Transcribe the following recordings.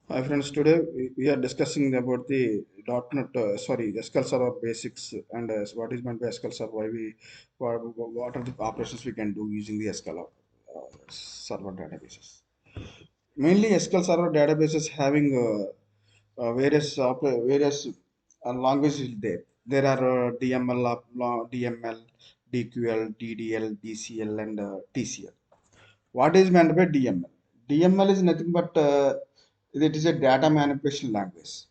Hi friends, today we are discussing about the .NET, SQL Server basics and what is meant by SQL Server, what are the operations we can do using the SQL Server databases. Mainly SQL Server databases having various languages there. There are DML, DML, DQL, DDL, DCL, and TCL. What is meant by DML? DML is nothing but it is a data manipulation language,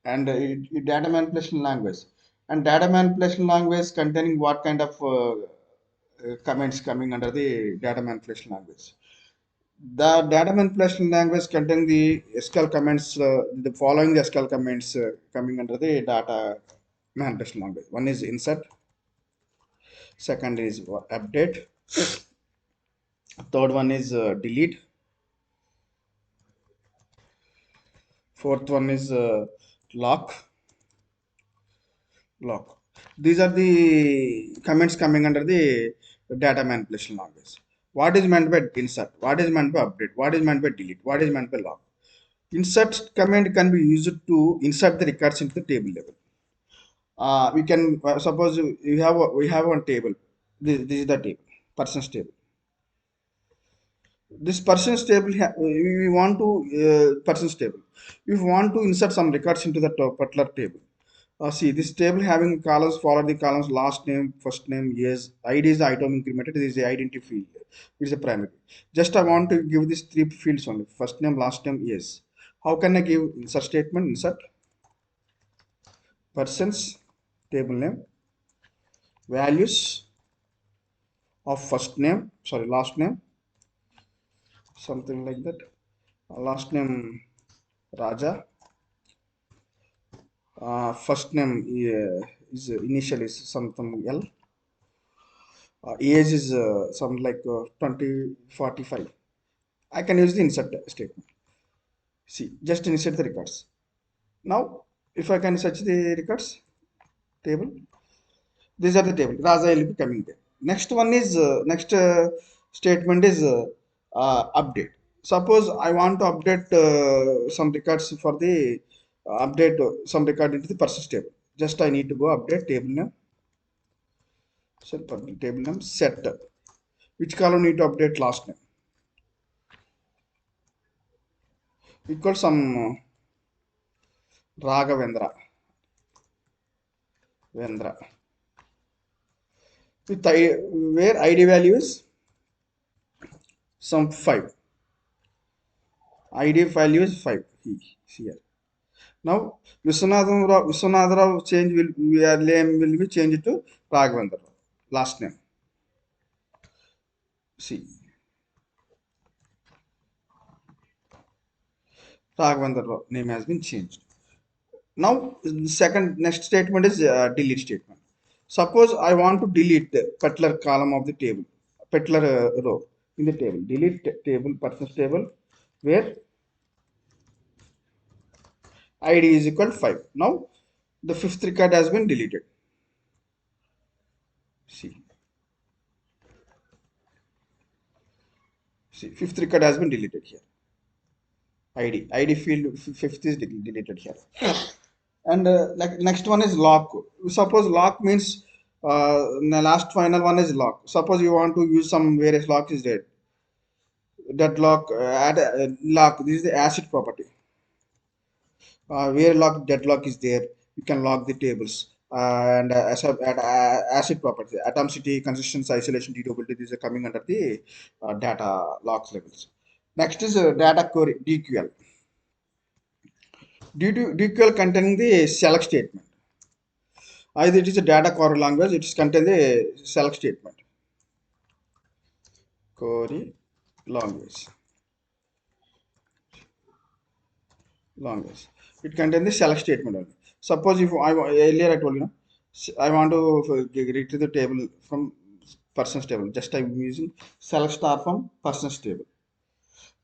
and data manipulation language, and data manipulation language containing what kind of comments coming under the data manipulation language. The data manipulation language containing the SQL comments, the following the SQL comments coming under the data manipulation language. One is insert, second is update, third one is delete, fourth one is lock. These are the comments coming under the data manipulation language. What is meant by insert? What is meant by update? What is meant by delete? What is meant by lock? Insert command can be used to insert the records into the table level. We can suppose we have one table. This is the table, persons table. This persons table we want to persons table. If we want to insert some records into the particular table. See, this table having columns, follow the columns, last name, first name, years, ID is the item incremented, this is the identity field. It is a primary. Just I want to give these three fields only, first name, last name, years. How can I give insert statement? Insert persons table name, values of first name, sorry, last name, something like that. Last name Raja, first name is initial is something L. Age is something like 20, 45. I can use the insert statement. See, just insert the records. Now, if I can search the records table, these are the table. Raza will be coming there. Next one is next statement is update. Suppose I want to update some records for the update some record into the persons table. Just I need to go update table name. Set table name set. Which column need to update last name? Equal some Raghavendra. Vendra. With where ID value is some 5. ID value is 5 here. Now Viswanatharao change will name will be changed to Raghavendra last name. See, Raghavendra name has been changed. Now the second next statement is delete statement. Suppose I want to delete the particular column of the table, particular row in the table. Delete table persons table where ID is equal to 5. Now the fifth record has been deleted. See, fifth record has been deleted here. ID field fifth is deleted here. And like next one is lock. Suppose lock means the last final one is lock. Suppose you want to use some various lock is there. That lock add lock. This is the ACID property. Where lock deadlock is there, you can lock the tables and as a acid property, atomicity, consistency, isolation, dutability. These are coming under the data locks levels. Next is data query DQL. DQL containing the select statement. Either it is a data query language, it is contain the select statement. Query language. It contains the select statement only. Suppose if earlier I told you, I want to retrieve the table from persons table. Just I'm using select star from persons table.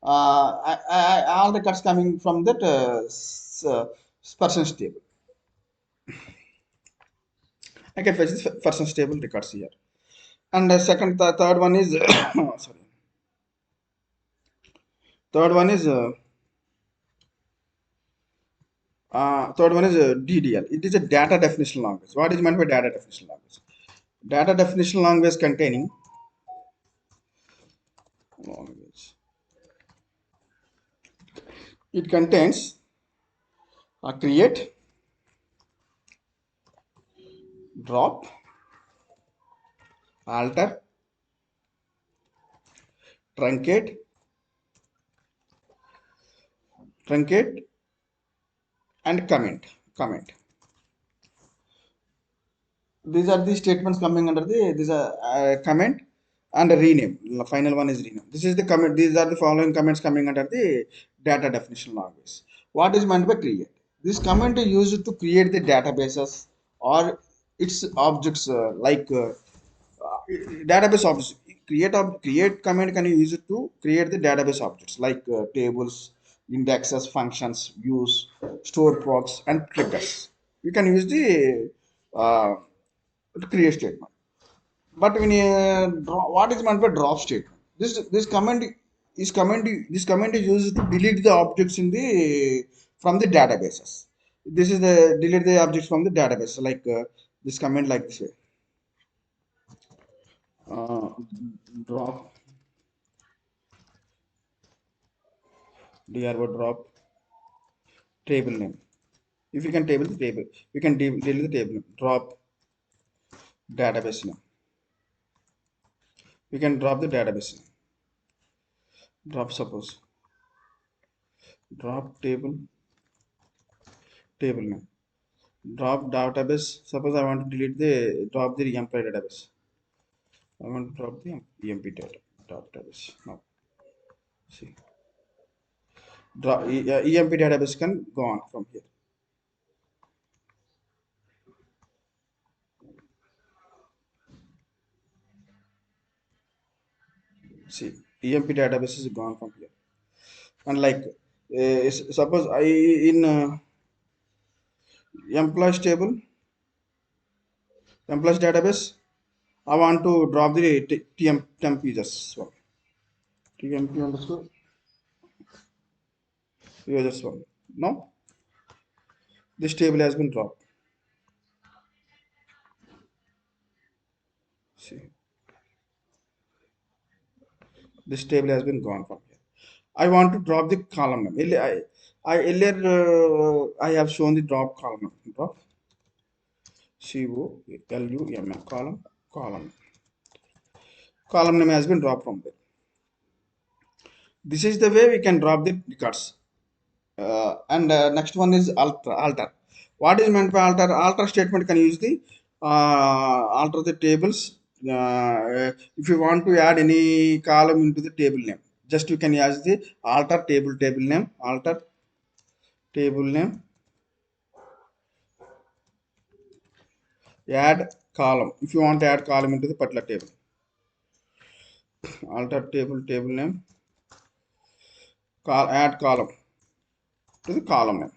All the cuts coming from that persons table. I can fetch this persons table records here. And third one is sorry. Third one is Third one is DDL. It is a data definition language. What is meant by data definition language? Data definition language containing language. It contains create, drop, alter, truncate, truncate, and comment. These are the statements coming under the this comment and a rename. The final one is rename. This is the comment. These are the following comments coming under the data definition language. What is meant by create? This comment is used to create the databases or its objects database objects. Create command can you use it to create the database objects like tables, indexes, functions, views, store procs, and triggers. You can use the uh, create statement. But when what is meant by drop statement? This command is used to delete the objects in the from the databases. This is the delete the objects from the database. Like this command like this way. Uh, Drop drop table name. If you can table the table, you can delete the table name. Drop database name. You can drop the database name. Drop suppose. Drop table name. Drop database. Suppose I want to delete the drop the employee database. I want to drop the emp data database. Now see. Drop emp database can go on from here. See, emp database is gone from here. And like suppose I in employees table, employees database, I want to drop the temp users. So tmp underscore users one. No, this table has been dropped. See, this table has been gone from here. I want to drop the column name. Earlier I have shown the drop column name. Drop column. Column name has been dropped from there. This is the way we can drop the records. And next one is alter. What is meant by alter? Alter statement can use the alter the tables. If you want to add any column into the table name, just you can use the alter table name, alter table name, add column. If you want to add column into the particular table, alter table name, add column to the column name.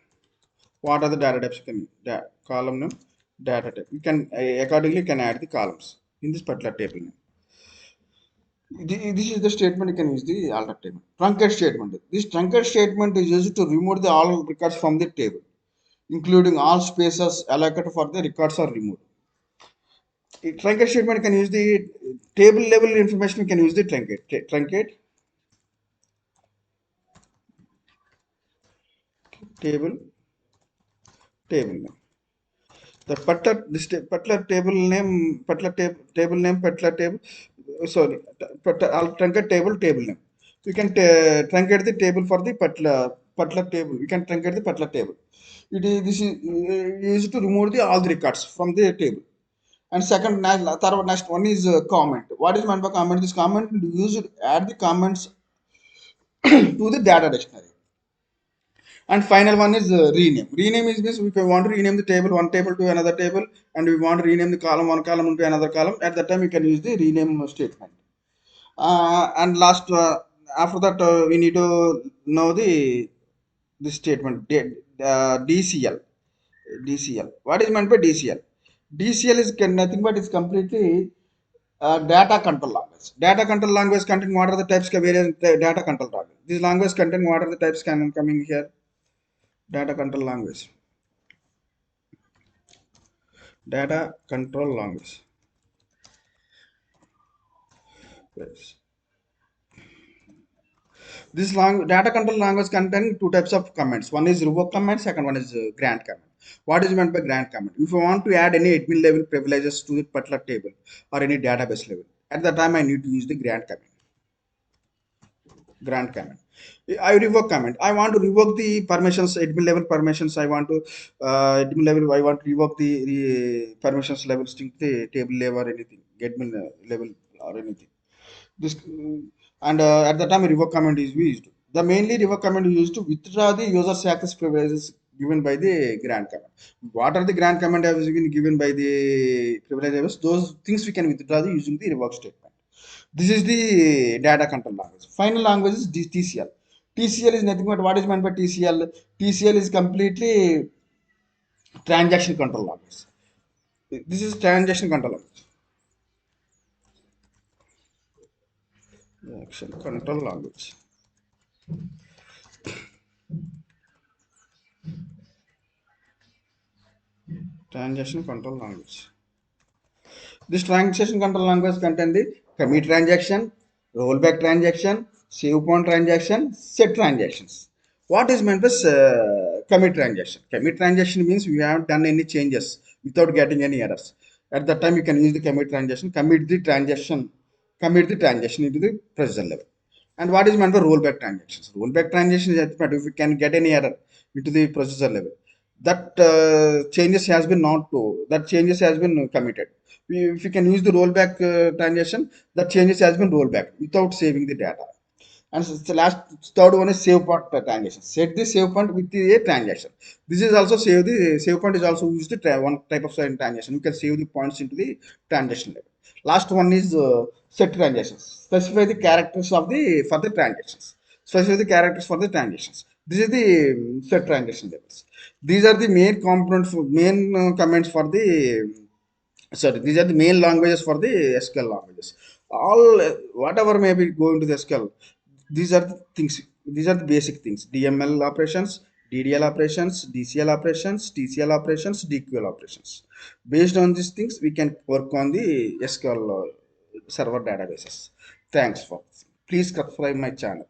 What are the data types? You can column name, data type. You can accordingly can add the columns in this particular table name. This is the statement you can use the alter table. Truncate statement. This truncate statement is used to remove the all records from the table, including all spaces allocated for the records are removed. Truncate statement can use the table level information. You can use the truncate table name. The particular table name particular table. Sorry, I'll truncate table name. You can truncate the table for the particular table. You can truncate the particular table. This is used to remove the all the records from the table. And next one is comment. What is meant by comment? This comment is used to add the comments to the data dictionary. And final one is rename. Rename is this: if we want to rename the table one table to another table, and we want to rename the column one column to another column, at that time you can use the rename statement. And last, after that, we need to know the statement DCL. DCL. What is meant by DCL? DCL is nothing but it's completely data control language. Data control language contain what are the types of various data control language. This language contain what are the types coming here? Data control language. Data control language. Yes. This long data control language contain two types of commands. One is revoke command, second one is grant command. What is meant by grant command? If I want to add any admin level privileges to the particular table or any database level, at the time I need to use the grant command. Grant command. I revoke command. I want to revoke the permissions, admin level permissions. I want to admin level. I want to revoke the permissions level to the table level or anything, admin level or anything. This and at the time revoke command is used. The mainly revoke command is used to withdraw the user's access privileges given by the grant command. What are the grant command has been given by the privileges? Those things we can withdraw the using the revoke statement. This is the data control language. Final language is TCL. TCL is nothing but what is meant by TCL? TCL is completely transaction control language. This is transaction control language. Action control language. Transaction control language. This transaction control language contain the commit transaction, rollback transaction, save point transaction, set transactions. What is meant by commit transaction? Commit transaction means we haven't done any changes without getting any errors. At that time, you can use the commit transaction, commit the transaction into the procedure level. And what is meant by rollback transactions? Rollback transaction is that if we can get any error into the processor level, that changes has been not to that changes has been committed. If you can use the rollback transaction, that changes has been rolled back without saving the data. And the last third one is save point transaction. Set the save point with the a transaction. This is also save point is also used to one type of transaction. You can save the points into the transaction level. Last one is set transactions. Specify the characters of the for the transactions. Specify the characters for the transactions. This is the set transaction levels. These are the main components, main comments for the sorry, these are the main languages for the SQL languages. All whatever may be going to the SQL, these are the things. These are the basic things: DML operations, DDL operations, DCL operations, TCL operations, DQL operations. Based on these things, we can work on the SQL server databases. Thanks for. Please subscribe my channel.